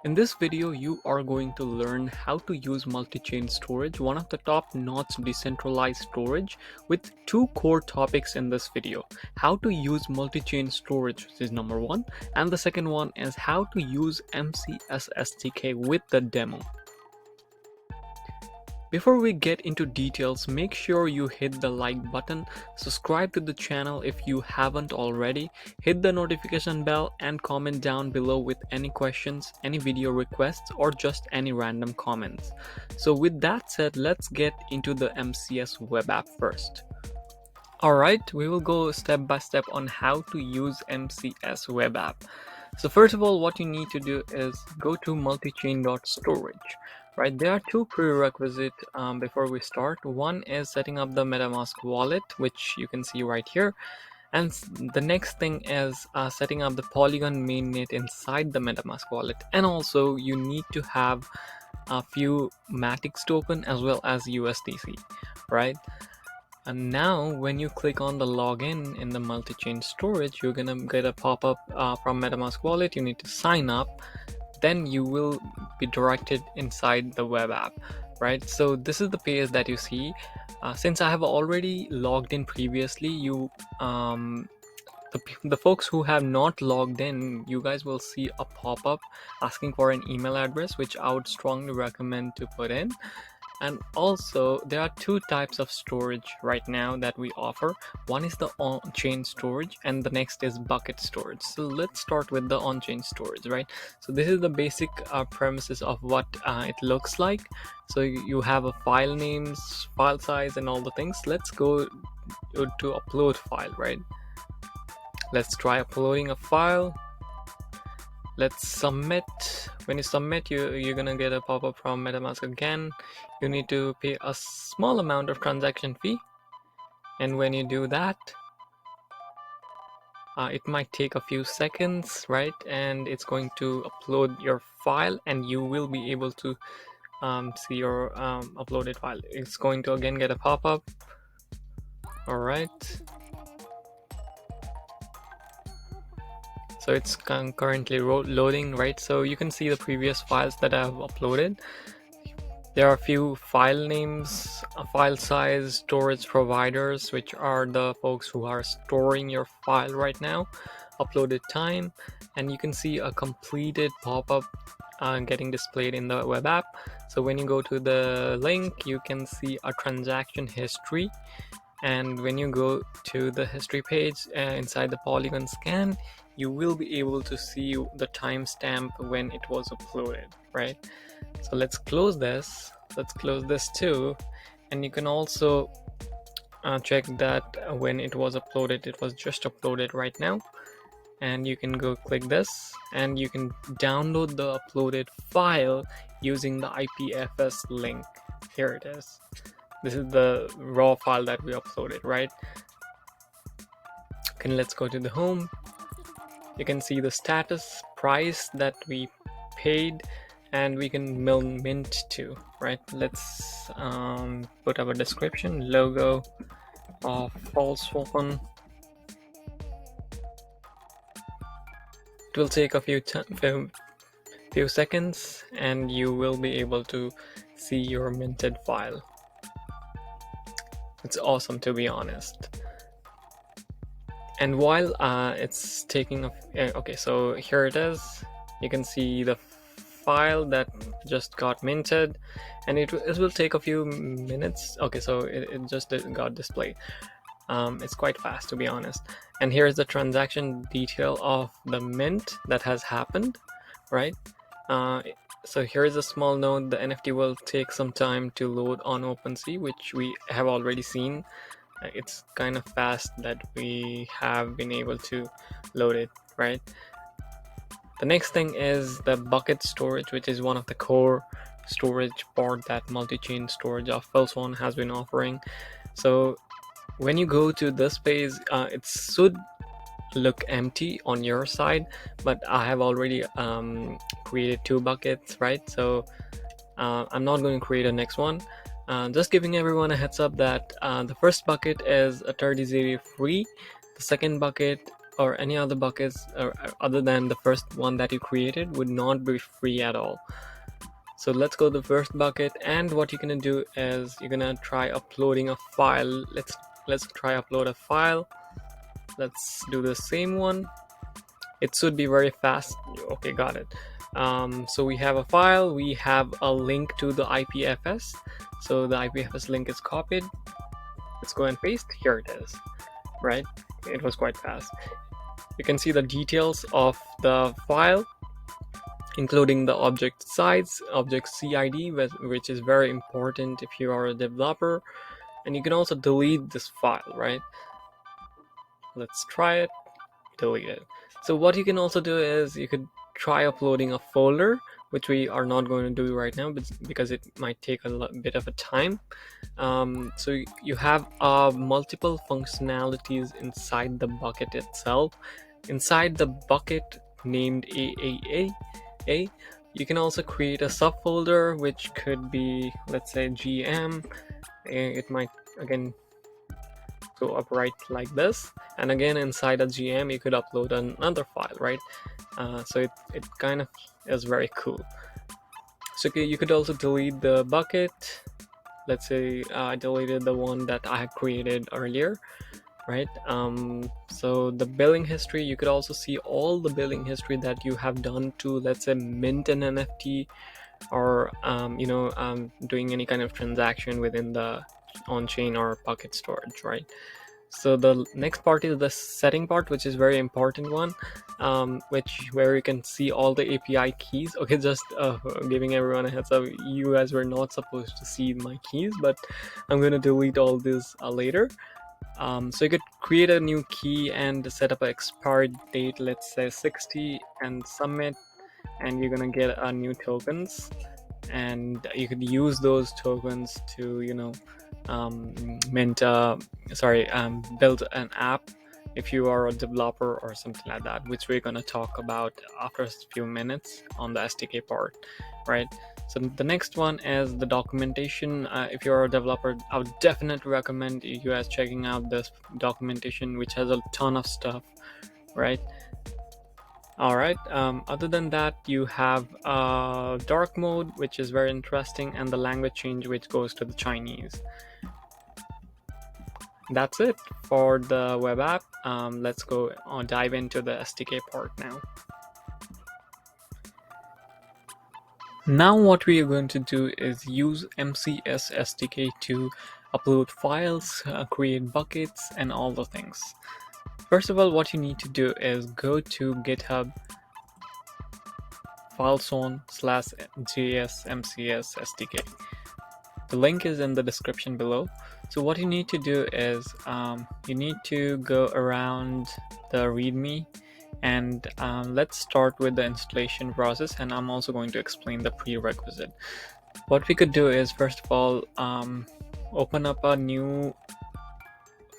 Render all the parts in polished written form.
In this video, you are going to learn how to use multi-chain storage, one of the top-notch decentralized storage, with two core topics in this video. How to use multi-chain storage, which is number one, and the second one is how to use MCS SDK with the demo. Before we get into details, make sure you hit the like button, subscribe to the channel if you haven't already, hit the notification bell, and comment down below with any questions, any video requests, or just any random comments. So with that said, let's get into the MCS web app first. Alright, we will go step by step on how to use MCS web app. So first of all, what you need to do is go to Multichain.Storage. Right, there are two prerequisites before we start. One is setting up the MetaMask wallet, which you can see right here, and the next thing is setting up the Polygon mainnet inside the MetaMask wallet. And also you need to have a few Matix token as well as USDC, right? And now when you click on the login in the multi-chain storage, you're gonna get a pop-up from MetaMask wallet. You need to sign up, then you will be directed inside the web app, right? So this is the page that you see. Since I have already logged in previously, the folks who have not logged in, you guys will see a pop-up asking for an email address, which I would strongly recommend to put in. And also there are two types of storage right now that we offer. One is the on-chain storage and the next is bucket storage. So let's start with the on-chain storage, right? So this is the basic premises of what it looks like. So you have a file names, file size, and all the things. Let's go to upload file, right? Let's try uploading a file. Let's submit. When you submit, you're gonna get a pop-up from MetaMask again. You need to pay a small amount of transaction fee, and when you do that, it might take a few seconds, right? And it's going to upload your file, and you will be able to see your uploaded file. It's going to again get a pop-up. All right. So it's currently loading, right? So you can see the previous files that I have uploaded. There are a few file names, file size, storage providers, which are the folks who are storing your file right now, uploaded time, and you can see a completed pop-up getting displayed in the web app. So when you go to the link, you can see a transaction history. And when you go to the history page inside the Polygon scan, you will be able to see the timestamp when it was uploaded, right? So let's close this. Let's close this too. And you can also check that when it was uploaded, it was just uploaded right now. And you can go click this and you can download the uploaded file using the IPFS link. Here it is. This is the raw file that we uploaded, right? Okay, let's go to the home. You can see the status, price that we paid, and we can mint too, right? Let's put our description, logo of FilSwan. It will take a few seconds, and you will be able to see your minted file. It's awesome, to be honest. And while it's taking okay, so here it is. You can see the file that just got minted, and it will take a few minutes. Okay, so it just got displayed. It's quite fast, to be honest. And here's the transaction detail of the mint that has happened, right? So here's a small note. The NFT will take some time to load on OpenSea, which we have already seen. It's kind of fast that we have been able to load it, right? The next thing is the bucket storage, which is one of the core storage part that multi-chain storage of FilSwan has been offering. So when you go to this page, it should look empty on your side, but I have already created two buckets, right? So I'm not going to create a next one. Just giving everyone a heads up that the first bucket is a 30 free. The second bucket or any other buckets other than the first one that you created would not be free at all. So let's go to the first bucket, and what you're gonna do is you're gonna try uploading a file. Let's try upload a file. Let's do the same one. It should be very fast. Okay, got it. So we have a file, we have a link to the IPFS. So the IPFS link is copied. Let's go and paste. Here it is, right? It was quite fast. You can see the details of the file, including the object size, object CID, which is very important if you are a developer. And you can also delete this file, right? Let's try it, delete it. So what you can also do is you could try uploading a folder, which we are not going to do right now because it might take a bit of a time. So you have multiple functionalities inside the bucket itself. Inside the bucket named AAA, you can also create a subfolder, which could be, let's say, GM. It might again go upright like this, and again inside a GM you could upload another file, right? So it kind of is very cool. So you could also delete the bucket. Let's say I deleted the one that I had created earlier, right? So the billing history, you could also see all the billing history that you have done to, let's say, mint an NFT, or doing any kind of transaction within the on-chain or bucket storage, right? So the next part is the setting part, which is very important one, where you can see all the API keys. Okay, just giving everyone a heads up, you guys were not supposed to see my keys, but I'm going to delete all this later. So you could create a new key and set up an expiry date, let's say 60, and submit, and you're gonna get a new tokens, and you could use those tokens to build an app if you are a developer or something like that, which we're going to talk about after a few minutes on the SDK part, right? So the next one is the documentation. If you're a developer, I would definitely recommend you guys checking out this documentation, which has a ton of stuff, right? All right, other than that, you have dark mode, which is very interesting, and the language change, which goes to the Chinese. That's it for the web app. Let's go dive into the SDK part now. Now what we are going to do is use MCS SDK to upload files, create buckets, and all the things. First of all, what you need to do is go to GitHub FilSwan/JS MCS SDK. The link is in the description below. So what you need to do is you need to go around the README, and let's start with the installation process, and I'm also going to explain the prerequisite. What we could do is, first of all, open up a new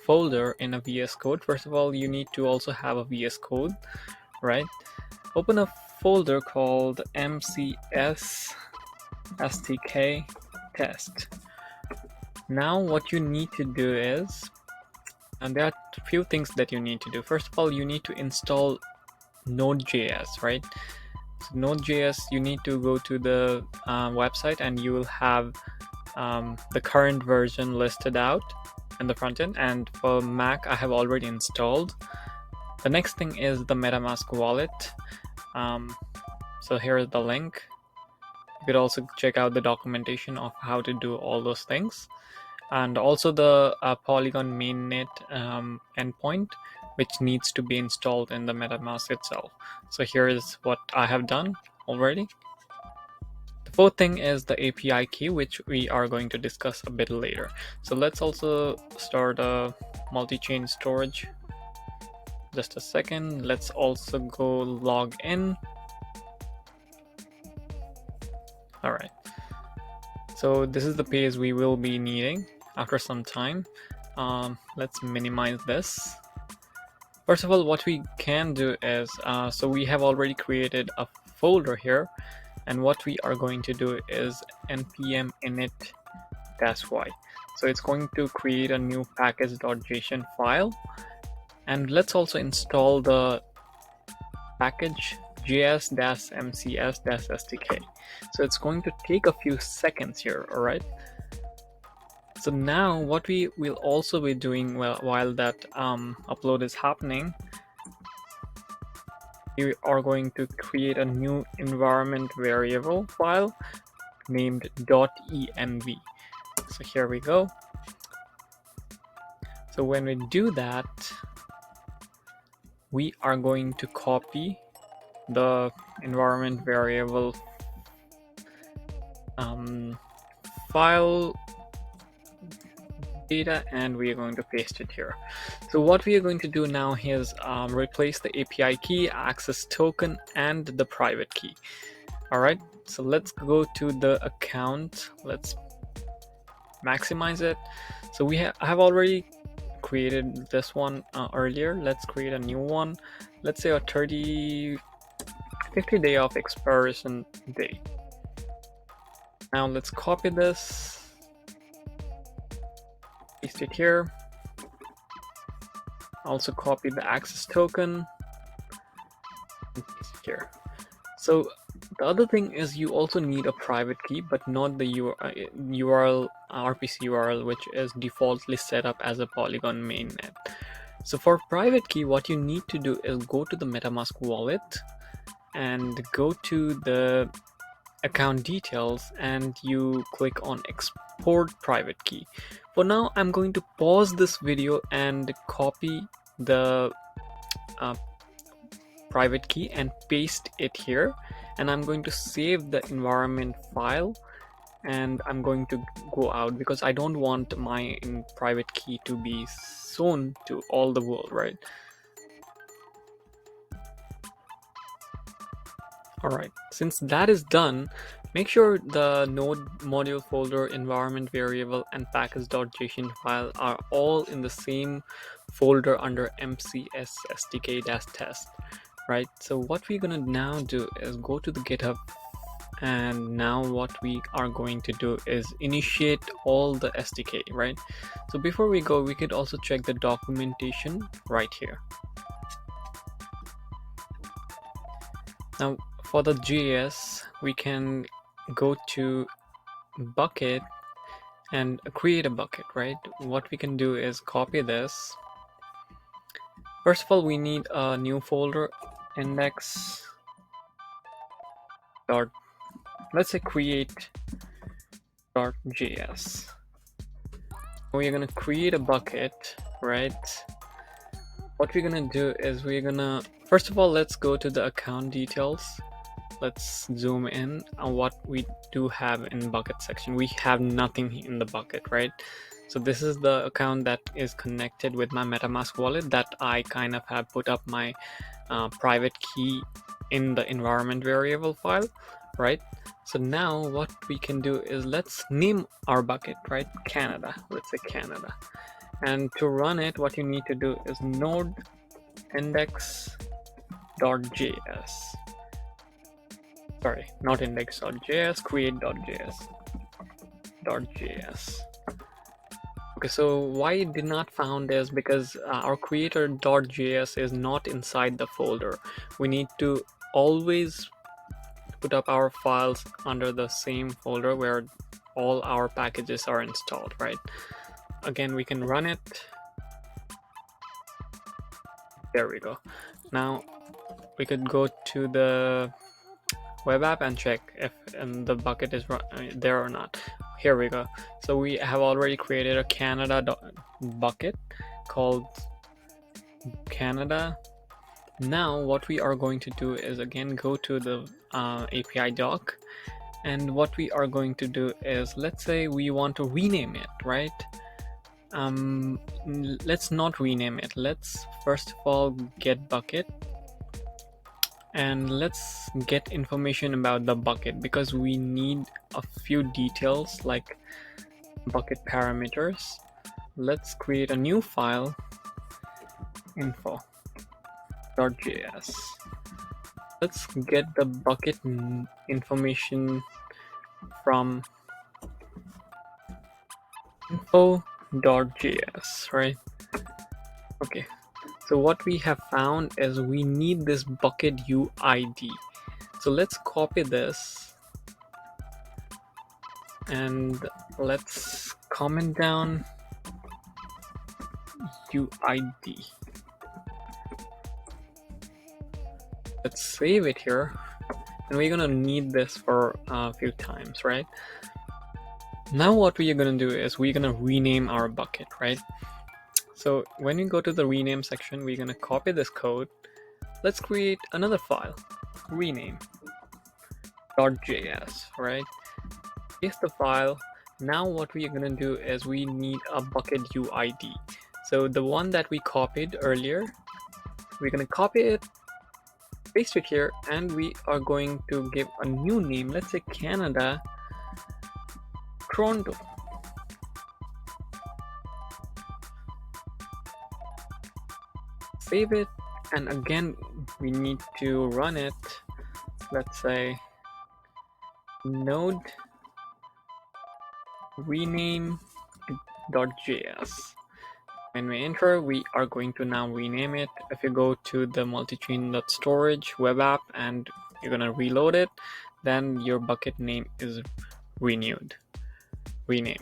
folder in a VS Code. First of all, you need to also have a VS Code, right? Open a folder called MCS SDK test. Now what you need to do is, and there are a few things that you need to do. First of all, you need to install Node.js, right? So Node.js, you need to go to the website, and you will have the current version listed out in the front end, and for Mac I have already installed. The next thing is the MetaMask wallet. So here is the link. You could also check out the documentation of how to do all those things, and also the Polygon mainnet endpoint, which needs to be installed in the MetaMask itself. So here is what I have done already. The fourth thing is the API key, which we are going to discuss a bit later. So let's also start a Multichain.Storage. Just a second. Let's also go log in. All right. So this is the page we will be needing after some time. Let's minimize this. First of all, what we can do is, so we have already created a folder here, and what we are going to do is npm init-y. So it's going to create a new package.json file, And let's also install the package js-mcs-sdk. So it's going to take a few seconds here. All right. So now what we will also be doing while that upload is happening, we are going to create a new environment variable file named .env. So here we go. So when we do that, we are going to copy the environment variable file data, and we are going to paste it here. So what we are going to do now is replace the API key, access token, and the private key. All right, so let's go to the account. Let's maximize it. So I have already created this one earlier. Let's create a new one. Let's say a 50 day of expiration day. Now let's copy this, paste it here. Also copy the access token and paste it here. So the other thing is you also need a private key, but not the URL RPC URL, which is defaultly set up as a Polygon mainnet. So for private key, what you need to do is go to the MetaMask wallet and go to the account details, and you click on export private key. For now, I'm going to pause this video and copy the private key and paste it here, and I'm going to save the environment file, and I'm going to go out because I don't want my private key to be shown to all the world, right? Alright, since that is done, make sure the node module folder, environment variable, and package.json file are all in the same folder under MCS SDK-test, right? So what we're gonna now do is go to the GitHub, and now what we are going to do is initiate all the SDK, right? So before we go, we could also check the documentation right here. Now for the JS, we can go to bucket and create a bucket, right? What we can do is copy this. First of all, we need a new folder, index dot, let's say create.js. We're gonna create a bucket, right? What we're gonna do is first of all, let's go to the account details. Let's zoom in on what we do have in bucket section. We have nothing in the bucket, right? So this is the account that is connected with my MetaMask wallet that I kind of have put up my private key in the environment variable file, right? So now what we can do is let's name our bucket, right? Canada, let's say Canada. And to run it, what you need to do is node index.js. Sorry, not index.js, create.js. Okay, so why it did not found is because our creator.js is not inside the folder. We need to always put up our files under the same folder where all our packages are installed, right? Again, we can run it. There we go. Now we could go to the WebApp and check if the bucket is there or not. Here we go. So we have already created a Canada bucket called Canada. Now what we are going to do is again go to the API doc, and what we are going to do is, let's say we want to rename it, right? Let's not rename it. Let's first of all get bucket, and let's get information about the bucket because we need a few details like bucket parameters. Let's create a new file, info.js. Let's get the bucket information from info.js, right? Okay, So what we have found is we need this bucket UID. So let's copy this and let's comment down UID. Let's save it here, and we're gonna need this for a few times, right? Now what we are gonna do is we're gonna rename our bucket, right? So when you go to the rename section, we're gonna copy this code. Let's create another file, rename.js, right? Paste the file. Now what we are gonna do is we need a bucket UID. So the one that we copied earlier, we're gonna copy it, paste it here, and we are going to give a new name. Let's say Canada Toronto. Save it, and again we need to run it. Let's say node rename.js. When we enter, we are going to now rename it. If you go to the Multichain.Storage web app and you're gonna reload it, then your bucket name is renamed,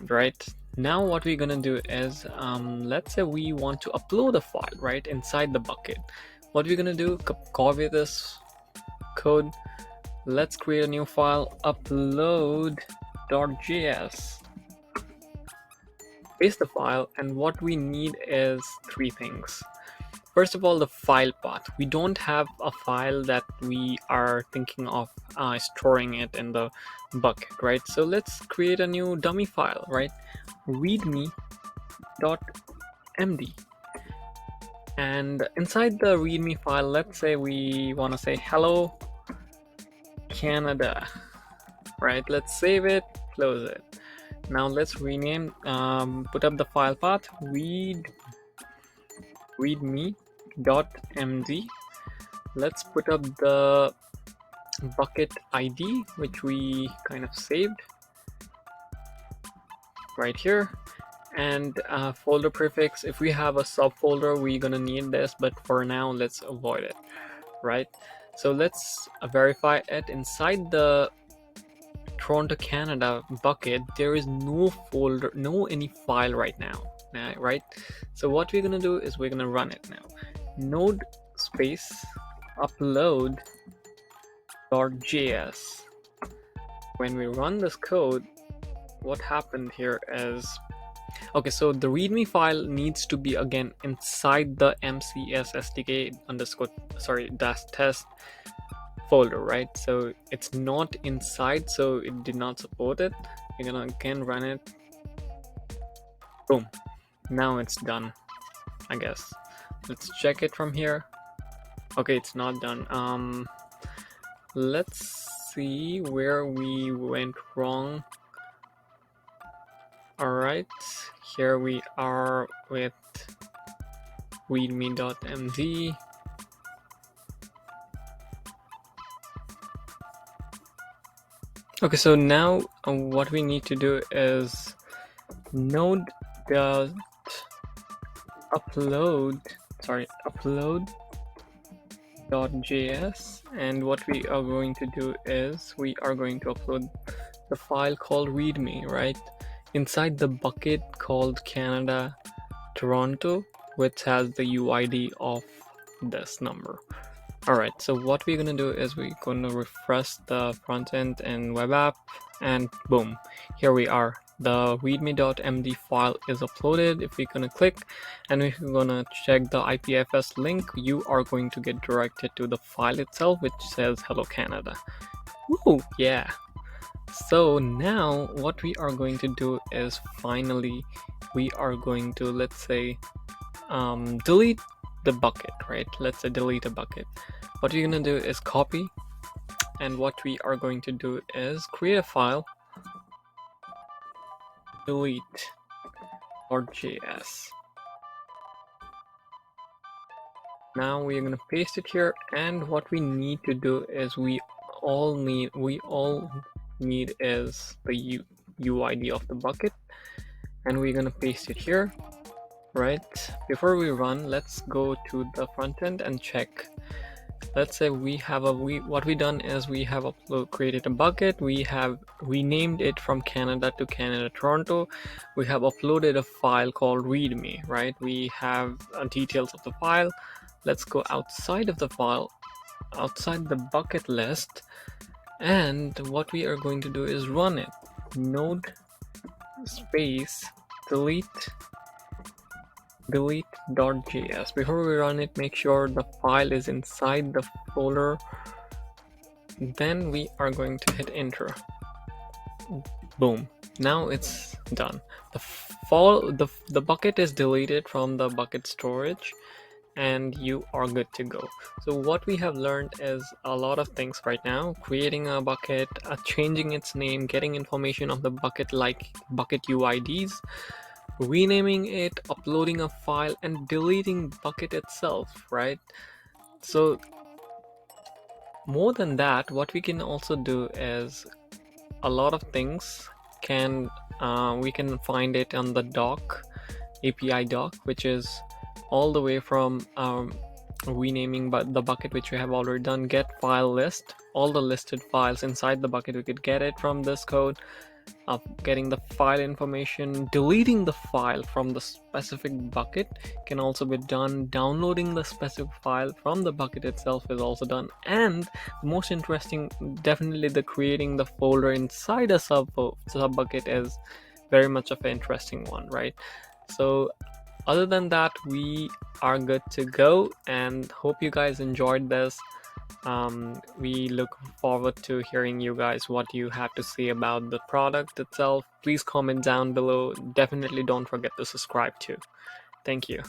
right? Now what we're gonna do is, let's say we want to upload a file right inside the bucket. What we're gonna do, copy this code. Let's create a new file, upload.js. Paste the file, and what we need is three things. First of all, the file path. We don't have a file that we are thinking of storing it in the bucket, right? So let's create a new dummy file, right? readme.md. And inside the readme file, let's say we want to say hello Canada, right? Let's save it, close it. Now let's rename, put up the file path, readme.md. Let's put up the bucket ID, which we kind of saved right here, and folder prefix. If we have a subfolder, we're gonna need this, but for now let's avoid it, right? So let's verify it. Inside the Toronto Canada bucket, there is no folder, any file right now, right? So what we're gonna do is we're gonna run it now. Node space upload.js. When we run this code, what happened here is, okay, so the readme file needs to be again inside the MCS SDK dash test folder, right? So it's not inside, so it did not support it. You're gonna again run it. Boom. Now it's done, I guess. Let's check it from here. Okay, it's not done. Let's see where we went wrong. Alright, here we are with readme.md. Okay, so now what we need to do is upload.js, and what we are going to do is we are going to upload the file called readme, right, inside the bucket called Canada Toronto, which has the UID of this number. Alright, so what we're gonna do is we're gonna refresh the front end in WebApp, and boom, here we are. The readme.md file is uploaded. If we're gonna click and we're gonna check the IPFS link, you are going to get directed to the file itself, which says Hello Canada. Woo, yeah. So now what we are going to do is finally we are going to, let's say, delete the bucket, right? Let's say delete a bucket. What we're gonna do is copy, and what we are going to do is create a file, delete.js. Now we're gonna paste it here, and what we need to do is we all need is the UID of the bucket, and we're gonna paste it here. right? Before we run, let's go to the front end and check. Let's say we have what we done is we have created a bucket. We have renamed it from Canada to Canada Toronto. We have uploaded a file called readme, right? We have details of the file. Let's go outside of the file, outside the bucket list, and what we are going to do is run it. Node space delete.js. Before we run it, make sure the file is inside the folder. Then we are going to hit enter. Boom. Now it's done. The bucket is deleted from the bucket storage, and you are good to go. So what we have learned is a lot of things right now: creating a bucket, changing its name, getting information of the bucket like bucket UIDs, renaming it, uploading a file, and deleting bucket itself, right? So more than that, what we can also do is a lot of things. We can find it on the doc, API doc, which is all the way from renaming the bucket, which we have already done. Get file list, all the listed files inside the bucket, we could get it from this code of getting the file information. Deleting the file from the specific bucket can also be done. Downloading the specific file from the bucket itself is also done. And the most interesting, definitely the creating the folder inside a sub bucket is very much of an interesting one, right? So other than that, we are good to go, and hope you guys enjoyed this. We look forward to hearing you guys what you have to say about the product itself. Please comment down below. Definitely don't forget to subscribe too. Thank you.